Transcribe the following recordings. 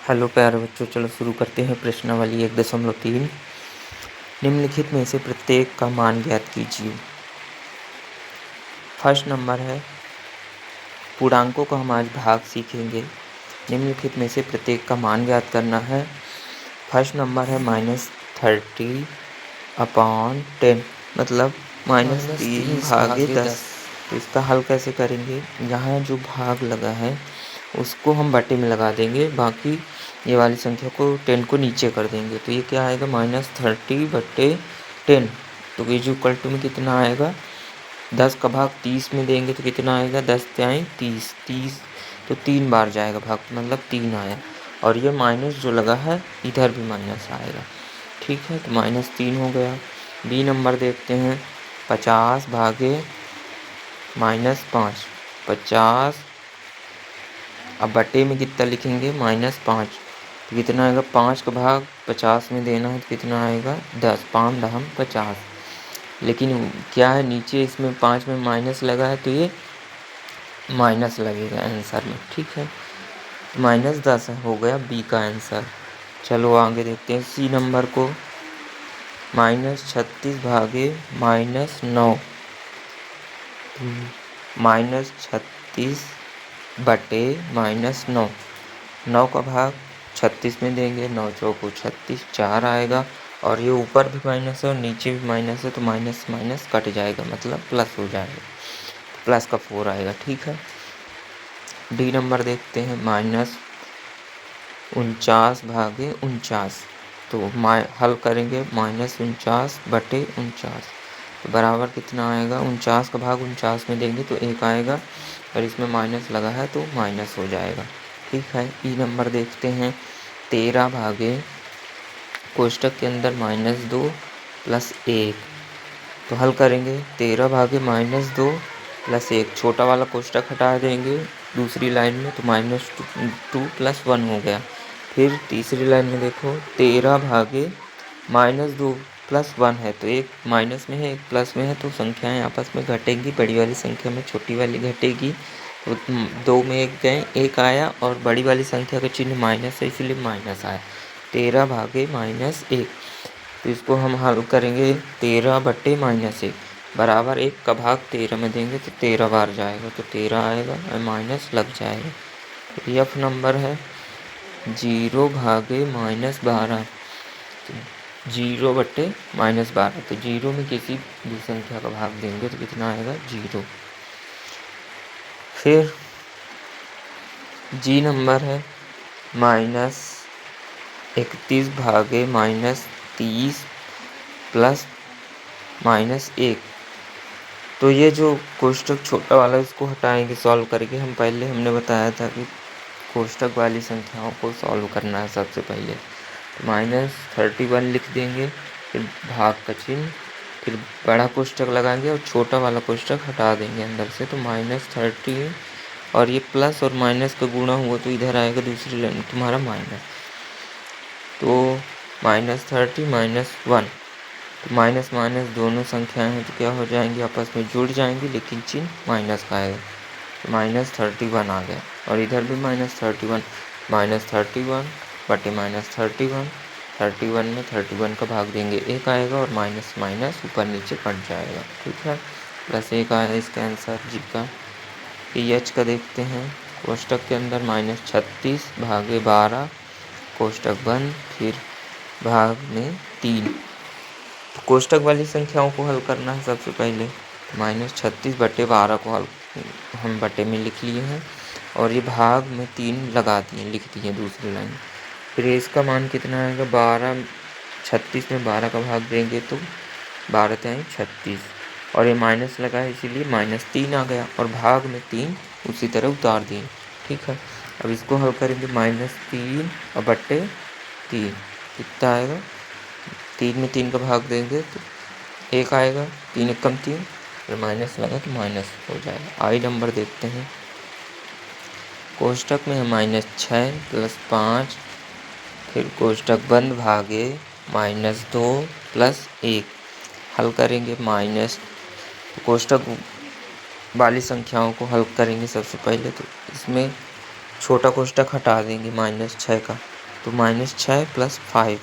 Hello प्यारे बच्चों, चलो शुरू करते हैं। प्रश्नावली 1.3। निम्नलिखित में से प्रत्येक का मान ज्ञात कीजिए। फर्स्ट नंबर है, पूर्णांकों को हम आज भाग सीखेंगे। निम्नलिखित में से प्रत्येक का मान ज्ञात करना है। फर्स्ट नंबर है -30/10, मतलब -3 भागे 10। तो इसका हल कैसे करेंगे? यहाँ जो भाग लगा है उसको हम बटे में लगा देंगे, बाकी ये वाली संख्या को 10 को नीचे कर देंगे। तो ये क्या आएगा? -30/10। तो ये जो इक्वल टू में कितना आएगा? 10 का भाग 30 में देंगे तो कितना आएगा? 10 तिहाई 30, 30 तो 3 बार जाएगा भाग, मतलब 3 आया। और ये माइनस जो लगा है इधर भी माइनस आएगा। ठीक है, तो -3 हो गया। बी नंबर देखते हैं, 50 भागे -5। 50 अब बटे में कितना लिखेंगे? -5। तो कितना आएगा? 5 का भाग 50 में देना है तो कितना आएगा? 10, 5 दहम 50। लेकिन क्या है, नीचे इसमें 5 में माइनस लगा है तो ये माइनस लगेगा आंसर में। ठीक है, तो -10 हो गया बी का आंसर। चलो आगे देखते हैं सी नंबर को, -36 भागे -9। -36 बटे -9। 9 का भाग 36 में देंगे, 9 चौको 36, 4 आएगा। और ये ऊपर भी माइनस है और नीचे भी माइनस है, तो माइनस माइनस कट जाएगा, मतलब प्लस हो जाएगा। प्लस का 4 आएगा। ठीक है, डी नंबर देखते हैं, -49 भागे 49। तो हल करेंगे, -49 बटे 49। तो बराबर कितना आएगा? 49 का भाग 49 में देंगे तो 1 आएगा, और इसमें माइनस लगा है तो माइनस हो जाएगा। ठीक है, ई नंबर देखते हैं, 13 भागे कोष्टक के अंदर -2 + 1। तो हल करेंगे, 13 भागे -2 + 1। छोटा वाला कोष्टक हटा देंगे दूसरी लाइन में, तो -2 + 1 हो गया। फिर तीसरी लाइन में देखो, 13 भागे -2 + 1 है, तो एक माइनस में है एक प्लस में है, तो संख्याएं आपस में घटेंगी। बड़ी वाली संख्या में छोटी वाली घटेगी, तो 2 में 1 गए, 1 आया, और बड़ी वाली संख्या का चिन्ह माइनस है इसलिए माइनस आया। 13 भागे -1। तो इसको हम हल करेंगे, 13 बटे -1 बराबर 1 का भाग 13 में देंगे तो 13 बार जाएगा, तो 13 आएगा और माइनस लग जाएगा। तो एफ नंबर है 0 भागे -12। 0 बटे -12, तो 0 में किसी भी संख्या का भाग देंगे तो कितना आएगा? 0। फिर जी नंबर है -31 भागे -30 + -1। तो ये जो कोष्टक छोटा वाला इसको हटाएंगे सॉल्व करके। हमने बताया था कि कोष्टक वाली संख्याओं को सॉल्व करना है सबसे पहले। तो -31 लिख देंगे, फिर भाग का चिन्ह, फिर बड़ा कोष्टक लगाएंगे और छोटा वाला कोष्टक हटा देंगे अंदर से, तो -30। और ये प्लस और माइनस का गुणा हुआ तो इधर आएगा दूसरी लाइन तुम्हारा माइनस। तो -30 -1, तो माइनस माइनस दोनों संख्याएं हैं तो क्या हो जाएंगी? आपस में जुड़ जाएंगी, लेकिन चिन्ह माइनस का आएगा। तो -31 आ गया, और इधर भी -31। -31 बटे -31, 31 में 31 का भाग देंगे 1 आएगा, और माइनस माइनस ऊपर नीचे कट जाएगा। ठीक है, +1 आया इसका आंसर जी का। एच का देखते हैं, कोष्टक के अंदर -36 भागे 12, कोष्टक बंद, फिर भाग में 3। तो कोष्टक वाली संख्याओं को हल करना है सबसे पहले। -36 बटे 12 को हम बटे में लिख लिए हैं, और ये भाग में 3 लगा दिए, लिख दिए दूसरी लाइन। फिर इसका मान कितना आएगा? 12, 36 में 12 का भाग देंगे तो 12 तिहाई 36, और ये माइनस लगा है इसीलिए -3 आ गया, और भाग में 3 उसी तरह उतार दिए। ठीक है, अब इसको हल करेंगे, -3 और बटे 3 कितना आएगा? 3 में 3 का भाग देंगे तो 1 आएगा, 3 एकम 3, फिर माइनस लगा तो माइनस हो जाएगा। आई नंबर देखते हैं, कोष्टक में है -6 + 5, फिर कोष्टक बंद भागे -2 + 1। हल करेंगे कोष्टक वाली संख्याओं को हल करेंगे सबसे पहले। तो इसमें छोटा कोष्टक हटा देंगे -6 का, तो -6 + 5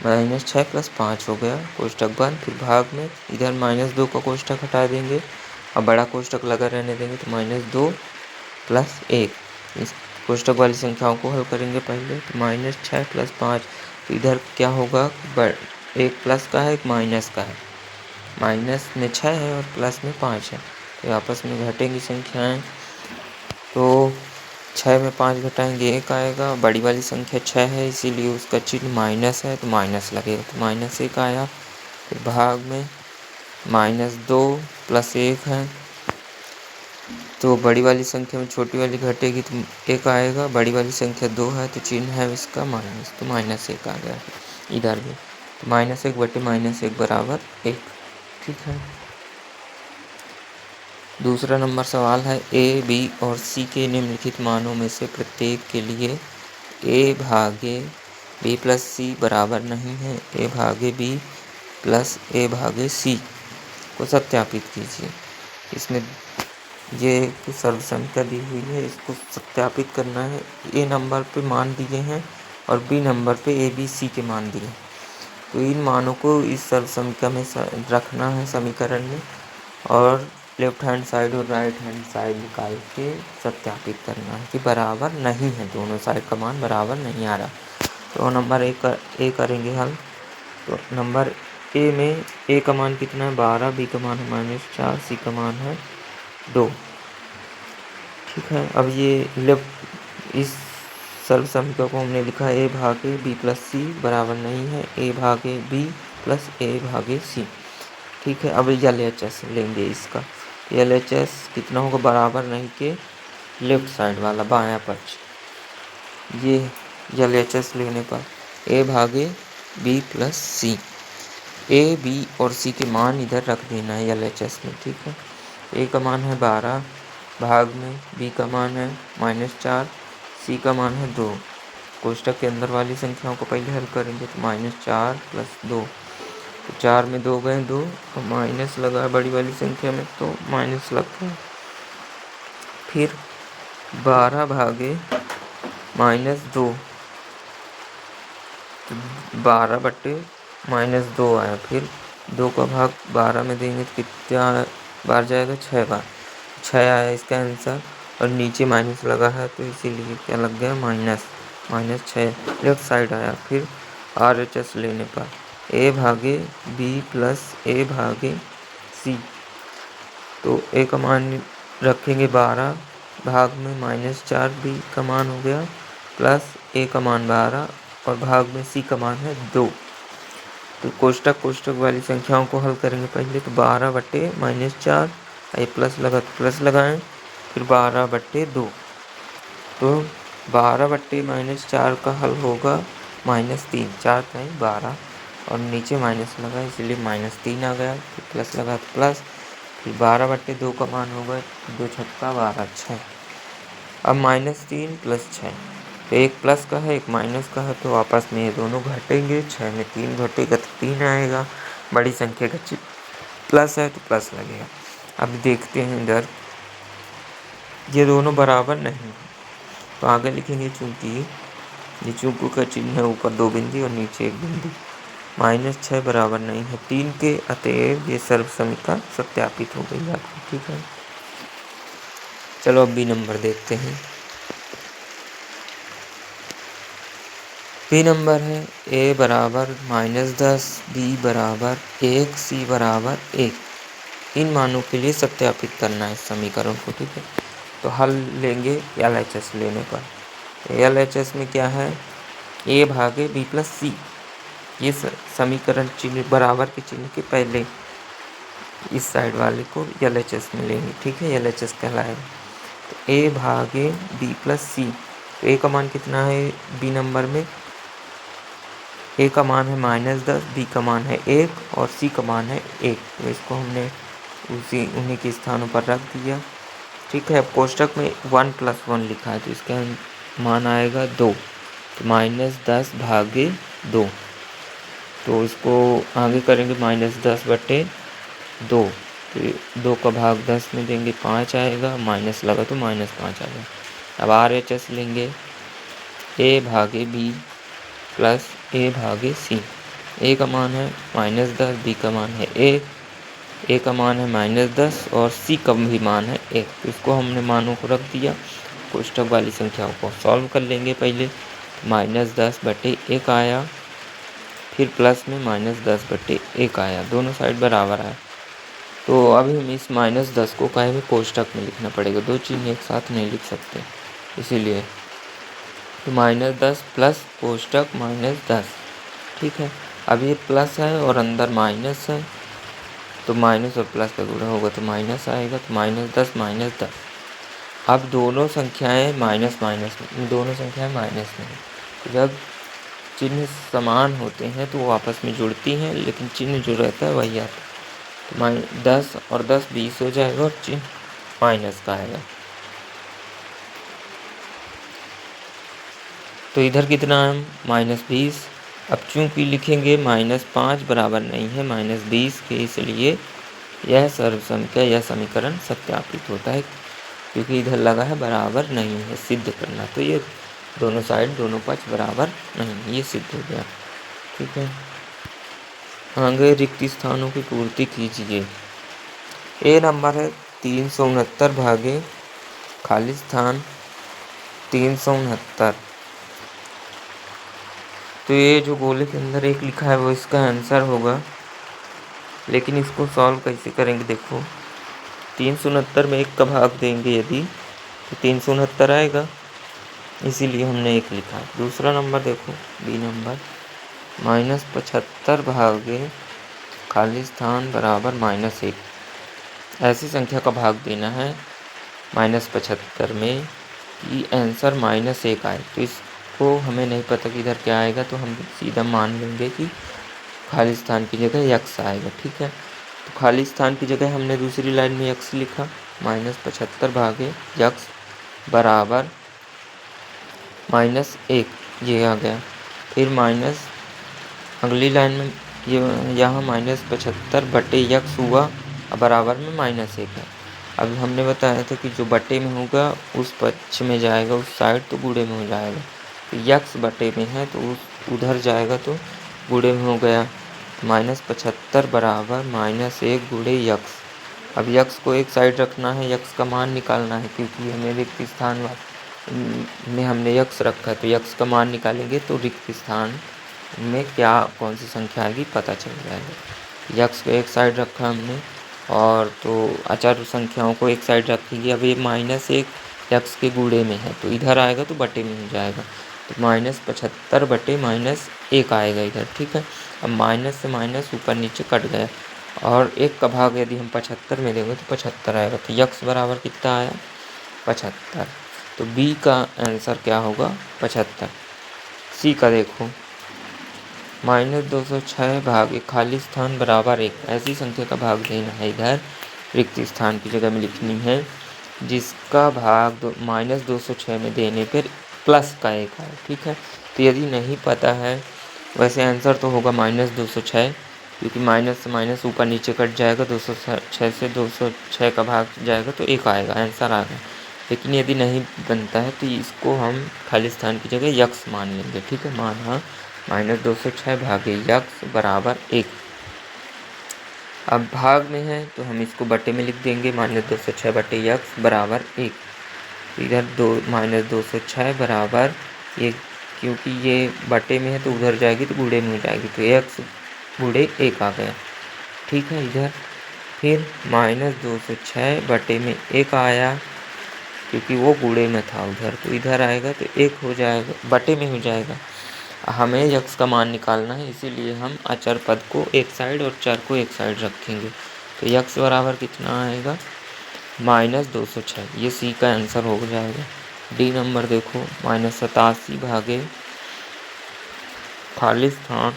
-6 + 5 हो गया कोष्ठक बंद। फिर भाग में इधर -2 का कोष्ठक हटा देंगे और बड़ा कोष्ठक लगा रहने देंगे, तो -2 + 1। इस कोष्ठक वाली संख्याओं को हल करेंगे पहले, तो -6 + 5, तो इधर क्या होगा, एक प्लस का है एक माइनस का है, माइनस में 6 है और प्लस में 5 है, तो आपस में घटेंगी संख्याएं। तो 6 में 5 घटाएंगे 1 आएगा, बड़ी वाली संख्या 6 है इसीलिए उसका चिन्ह माइनस है, तो माइनस लगेगा, तो -1 आया। फिर भाग में -2 + 1 है, तो बड़ी वाली संख्या में छोटी वाली घटेगी तो 1 आएगा, बड़ी वाली संख्या 2 है तो चिन्ह है इसका माइनस, तो -1 आ गया इधर भी। तो -1 बटे -1 बराबर 1। ठीक है। दूसरा नंबर सवाल है, ए, बी और सी के निम्नलिखित मानों में से प्रत्येक के लिए a भागे b + c बराबर नहीं है। a भागे b + a भागे c को सत्यापित कीजिए। इसमें ये सर्व संख्या दी हुई है, इसको सत्यापित करना है। a नंबर पे मान दिए हैं और b नंबर पे a, b, c के मान दिए हैं, तो इन मानों को इस सर्व संख्या में रखना है समीकरण में, और लेफ्ट हैंड साइड और राइट हैंड साइड निकाल के सत्यापित करना है कि बराबर नहीं है, दोनों साइड का मान बराबर नहीं आ रहा। तो नंबर ए करेंगे हल। तो नंबर ए में ए का मान कितना है 12, बी का मान है -4, सी का मान है 2। ठीक है। अब ये लेफ्ट इस सर्व समीकरण को हमने लिखा है, ए भागे बी + c बराबर नहीं है ए भागे बी + a भागे c। ठीक है। अब LHS लेंगे इसका, LHS कितना होगा, बराबर नहीं के लेफ्ट साइड वाला बायां पक्ष, ये LHS लेने पर a भागे b + c, a, b और c के मान इधर रख देना है LHS में। ठीक है। a का मान है 12, भाग में b का मान है -4, c का मान है 2। कोष्ठक के अंदर वाली संख्याओं को पहले हल करेंगे, तो -4 + 2, तो 4 में 2 गए 2 और माइनस लगा बड़ी वाली संख्या में, तो माइनस लग गया। फिर 12 भागे -2, तो 12 बटे -2 आया। फिर 2 का भाग 12 में देंगे तो कितना बार जाएगा, 6 बार, 6 आया इसका आंसर, और नीचे माइनस लगा है तो इसीलिए क्या लग गया, -6 लेफ्ट साइड आया। फिर RHS लेने पर a भागे b + a भागे c, तो a का मान रखेंगे 12, भाग में -4, b का मान हो गया, प्लस a का मान 12 और भाग में c का मान है 2। तो कोष्ठक वाली संख्याओं को हल करेंगे पहले, तो 12 बटे -4, ये प्लस लगा तो प्लस लगाएं, फिर 12 बटे 2, तो 12 बटे -4 का हल होगा -3, 4 टाइम 12 और नीचे माइनस लगा इसलिए -3 आ गया, फिर प्लस लगा तो प्लस, फिर 12 बटे 2 का मान होगा 2 छक्का 12, 6। अब -3 + 6, तो एक प्लस का है एक माइनस का है, तो आपस में ये दोनों घटेंगे, 6 में 3 घटेगा तो 3 आएगा, बड़ी संख्या का प्लस है तो प्लस लगेगा। अब देखते हैं इधर, ये दोनों बराबर नहीं, तो आगे लिखेंगे चूंकि ये चूंकि का चिन्ह है, ऊपर 2 बिंदी और नीचे 1 बिंदी, -6 बराबर नहीं है 3 के, अतएव ये सर्व समीकरण सत्यापित हो गई आपकी। ठीक है। चलो अब बी नंबर देखते हैं। बी नंबर है a बराबर -10, b बराबर 1, c बराबर 1। इन मानों के लिए सत्यापित करना है समीकरण को। ठीक है। तो हल लेंगे LHS लेने पर, LHS में क्या है, a भागे b + c, ये समीकरण चिन्ह बराबर के चिन्ह के पहले इस साइड वाले को LHS में लेंगे। ठीक है। LHS कहलाएगा, तो a भागे b + c, तो a का मान कितना है b नंबर में, a का मान है -10, b का मान है 1 और c का मान है 1, तो इसको हमने उन्हीं के स्थानों पर रख दिया। ठीक है। अब कोष्ठक में 1 + 1 लिखा है, तो इसका मान आएगा 2, तो -10 भागे 2, तो इसको आगे करेंगे -10 बटे 2, तो 2 का भाग 10 में देंगे 5 आएगा, माइनस लगा तो -5 आएगा। अब RHS लेंगे, a भागे b प्लस ए भागे सी। ए का मान है -10, बी का मान है 1, ए का मान है -10 और सी का भी मान है 1। तो इसको हमने मानों को रख दिया। कोष्ठक वाली संख्याओं को सॉल्व कर लेंगे। पहले -10/1 आया, फिर प्लस में -10/1 आया, दोनों साइड बराबर आया। तो अभी हम इस -10 को काहे में कोष्ठक में लिखना पड़ेगा, दो चिन्ह एक साथ नहीं लिख सकते, इसीलिए तो -10 प्लस कोष्ठक -10। ठीक है, अब ये प्लस है और अंदर माइनस है, तो माइनस और प्लस का गुणा होगा तो माइनस आएगा, तो -10 -10। अब दोनों संख्याएं माइनस माइनस में, तो जब चिन्ह समान होते हैं तो वो आपस में जुड़ती हैं, लेकिन चिन्ह जो रहता है वही आता है। तो 10 और 10 20 हो जाएगा और चिन्ह माइनस का आएगा। तो इधर कितना है -20। अब चूंकि लिखेंगे -5 बराबर नहीं है -20 के, इसलिए यह सर्वसंख्या यह समीकरण सत्यापित होता है, क्योंकि इधर लगा है बराबर नहीं है सिद्ध करना। तो ये दोनों साइड दोनों पक्ष बराबर नहीं, ये सिद्ध हो गया। ठीक है, आगे रिक्त स्थानों की पूर्ति कीजिए। ए नंबर है 369 भागे खाली स्थान 369। तो ये जो गोले के अंदर 1 लिखा है वो इसका आंसर होगा, लेकिन इसको सॉल्व कैसे करेंगे देखो। 369 में 1 का भाग देंगे यदि, तो 369 आएगा, इसीलिए हमने 1 लिखा। दूसरा नंबर देखो, बी नंबर -75 भागे खाली स्थान बराबर -1। ऐसी संख्या का भाग देना है -75 में कि आंसर -1 आए। तो इसको हमें नहीं पता कि इधर क्या आएगा, तो हम सीधा मान लेंगे कि खाली स्थान की जगह यक्स आएगा। ठीक है, तो खाली स्थान की जगह हमने दूसरी लाइन में यक्स लिखा, -75 भागे यक्स बराबर -1, ये आ गया। फिर माइनस अगली लाइन में ये यहाँ -75/x हुआ, बराबर में -1 है। अब हमने बताया था कि जो बटे में होगा उस पक्ष में जाएगा, उस साइड तो गुणे में हो जाएगा। तो यक्स बटे में है तो उस उधर जाएगा तो गुणे में हो गया। -75 बराबर -1 गुणे यक्स। अब यक्स को एक साइड रखना है, यक्स का मान निकालना है, क्योंकि हमें रिक्त स्थान में हमने यक्स रखा है, तो यक्स का मान निकालेंगे तो रिक्त स्थान में क्या कौन सी संख्या आएगी पता चल जाएगा। यक्स को एक साइड रखा हमने, और तो अचर संख्याओं को एक साइड रखेंगे। अब ये -1 यक्स के गुणे में है, तो इधर आएगा तो बटे में हो जाएगा, तो -75/-1 आएगा इधर। ठीक है, अब माइनस से माइनस ऊपर नीचे कट गया, और 1 का भाग यदि हम 75 में देंगे तो 75 आएगा। तो यक्स बराबर कितना आया 75। तो बी का आंसर क्या होगा 75। सी का देखो, -206 भागे खाली स्थान बराबर 1। ऐसी संख्या का भाग देना है इधर, रिक्त स्थान की जगह में लिखनी है, जिसका भाग -206 में देने पर प्लस का 1 आए। ठीक है, तो यदि नहीं पता है, वैसे आंसर तो होगा -206, क्योंकि माइनस से माइनस ऊपर नीचे कट जाएगा, 206 से 206 का भाग जाएगा तो 1 आएगा, आंसर आ गया। लेकिन यदि नहीं बनता है तो इसको हम खाली स्थान की जगह यक्स मान लेंगे। ठीक है, माना -206 भागे यक्स बराबर 1। अब भाग में है तो हम इसको बटे में लिख देंगे, -206/यक्स बराबर 1। तो इधर -206 बराबर ये, क्योंकि ये बटे में है तो उधर जाएगी तो गुणे में हो जाएगी, तो यक्स गुणे 1 आ गया। ठीक है, इधर फिर -206 बटे में 1 आया, क्योंकि वो गुणे में था उधर, तो इधर आएगा तो 1 हो जाएगा, बटे में हो जाएगा। हमें यक्स का मान निकालना है, इसीलिए हम अचर पद को एक साइड और चर को एक साइड रखेंगे। तो यक्स बराबर कितना आएगा -206, ये सी का आंसर हो जाएगा। डी नंबर देखो, -87 भागे खाली स्थान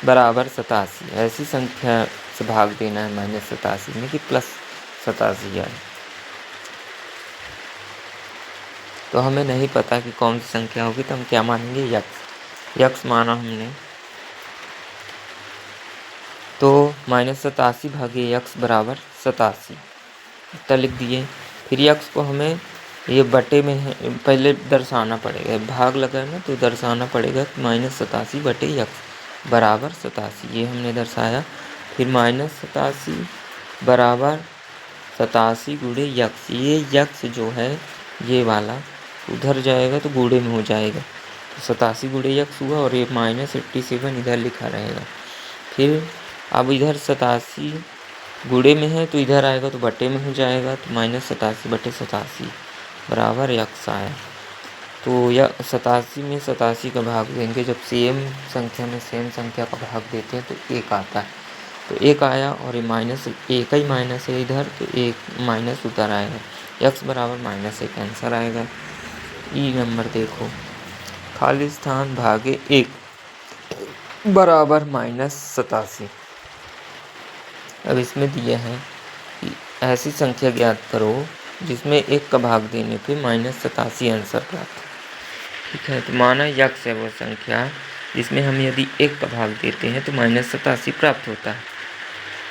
बराबर 87। ऐसी संख्या से भाग देना है -87 में कि +87 आए। तो हमें नहीं पता कि कौन सी संख्या होगी, तो हम क्या मानेंगे यक्स माना हमने, तो -87 भागे यक्स बराबर 87 इतना लिख दिए। फिर यक्स को हमें ये बटे में है, पहले दर्शाना पड़ेगा, भाग लगा है ना तो दर्शाना पड़ेगा कि -87/x बराबर 87, ये हमने दर्शाया। फिर -87 बराबर 87 गुणे यक्स, ये यक्स जो है ये वाला उधर जाएगा तो गुणे में हो जाएगा, तो 87 गुणे यक्स हुआ और ये -87 इधर लिखा रहेगा। फिर अब इधर 87 गुणे में है तो इधर आएगा तो बटे में हो जाएगा, तो -87/87 बराबर यक्स आया। तो यह 87 में 87 का भाग देंगे, जब सेम संख्या में सेम संख्या का भाग देते हैं तो 1 आता है, तो 1 आया और ये माइनस 1 ही माइनस है इधर, तो 1 माइनस उधर आएगा, यक्स बराबर -1 आंसर आएगा। ई नंबर देखो, खाली स्थान भागे 1 बराबर -87। अब इसमें दिया है कि ऐसी संख्या ज्ञात करो जिसमें 1 का भाग देने पे -87 आंसर प्राप्त हो। ठीक है, तो माना यक्स है वो संख्या जिसमें हम यदि 1 का भाग देते हैं तो -87 प्राप्त होता है।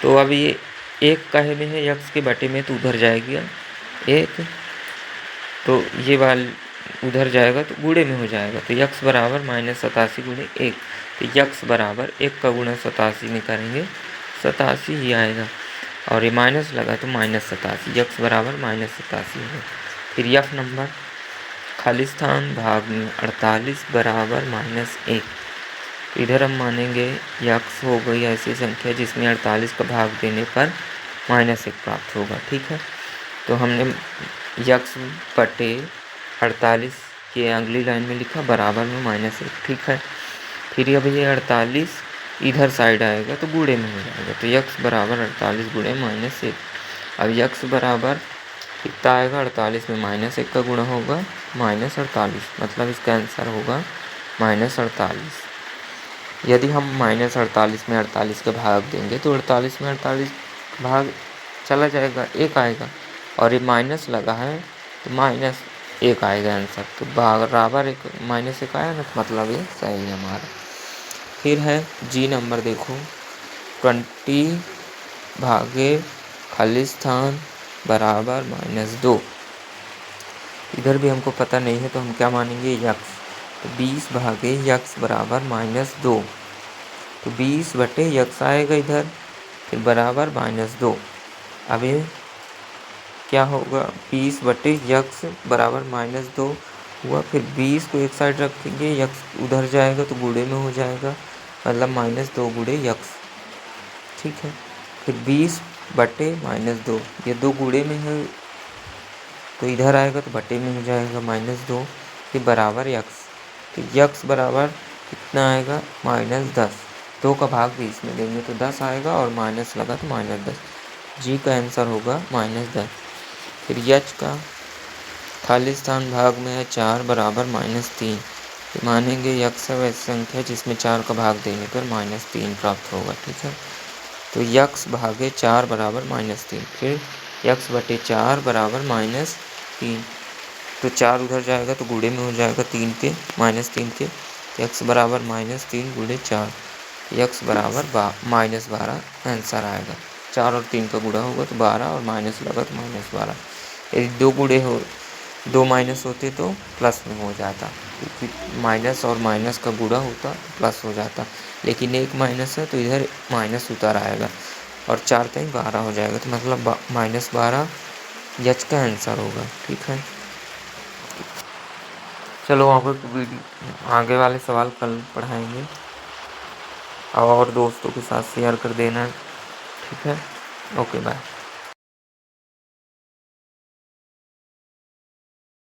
तो अब ये 1 काहे में है, यक्स के बटे में, तो उधर जाएगा 1, तो ये वाल उधर जाएगा तो गुणे में हो जाएगा, तो यक्स बराबर -87 गुणे 1, तो यक्स बराबर 1 का गुणा 87 में करेंगे 87 ही आएगा, और ये माइनस लगा तो -87, यक्स बराबर -87 है। फिर यफ नंबर, खाली स्थान भाग में 48 बराबर -1, तो इधर हम मानेंगे यक्स हो गई ऐसी संख्या जिसमें 48 का भाग देने पर -1 प्राप्त होगा। ठीक है, तो हमने यक्स बटे 48 के अगली लाइन में लिखा बराबर में -1। ठीक है, फिर अब ये 48 इधर साइड आएगा तो गुणे में हो जाएगा, तो यक्स बराबर 48 गुणे -1। अब यक्स बराबर कितना आएगा, 48 में -1 का गुणा होगा -48, मतलब इसका आंसर होगा -48। यदि हम -48 में 48 का भाग देंगे तो 48 में 48 भाग चला जाएगा, 1 आएगा, और ये माइनस लगा है तो -1 आएगा आंसर, तो बराबर -1 आया ना, तो मतलब ये सही है हमारा। फिर है जी नंबर देखो, 20 भागे खाली स्थान बराबर -2, इधर भी हमको पता नहीं है तो हम क्या मानेंगे, यक्स, तो 20 भागे यक्स बराबर -2, तो 20 बटे यक्स आएगा इधर, फिर बराबर -2। अब ये क्या होगा, 20 बटे यक्स बराबर -2 हुआ, फिर 20 को एक साइड रखेंगे, यक्स उधर जाएगा तो गुणे में हो जाएगा, मतलब -2 गुणे यक्स। ठीक है, फिर 20 बटे -2, ये 2 गुणे में है तो इधर आएगा तो बटे में हो जाएगा -2, फिर बराबर यक्स, तो यक्स बराबर कितना आएगा, -10, 2 का भाग 20 में देंगे तो 10 आएगा, और माइनस लगा तो -10, जी का आंसर होगा -10। फिर यच का खाली स्थान भाग में है 4 बराबर -3, तो मानेंगे यक्स है वैसी संख्या जिसमें 4 का भाग देने पर -3 प्राप्त होगा। ठीक है, तो यक्स भागे 4 बराबर -3, फिर यक्स बटे 4 बराबर -3, तो 4 उधर जाएगा तो गुणे में हो जाएगा 3 के, -3 के, यक्स बराबर -3 गुणे 4, यक्स बराबर -12 आंसर आएगा। 4 और 3 का गुणा होगा तो 12, और माइनस लगा तो -12। यदि 2 गुणे हो, 2 माइनस होते तो प्लस में हो जाता, क्योंकि माइनस और माइनस का गुणा होता तो प्लस हो जाता, लेकिन 1 माइनस है तो इधर माइनस उतर आएगा, और 4 3 12 हो जाएगा, तो मतलब -12 यच का आंसर होगा। ठीक है, चलो आगे वाले सवाल कल पढ़ाएंगे, और दोस्तों के साथ शेयर कर देना। ठीक है, ओके बाय।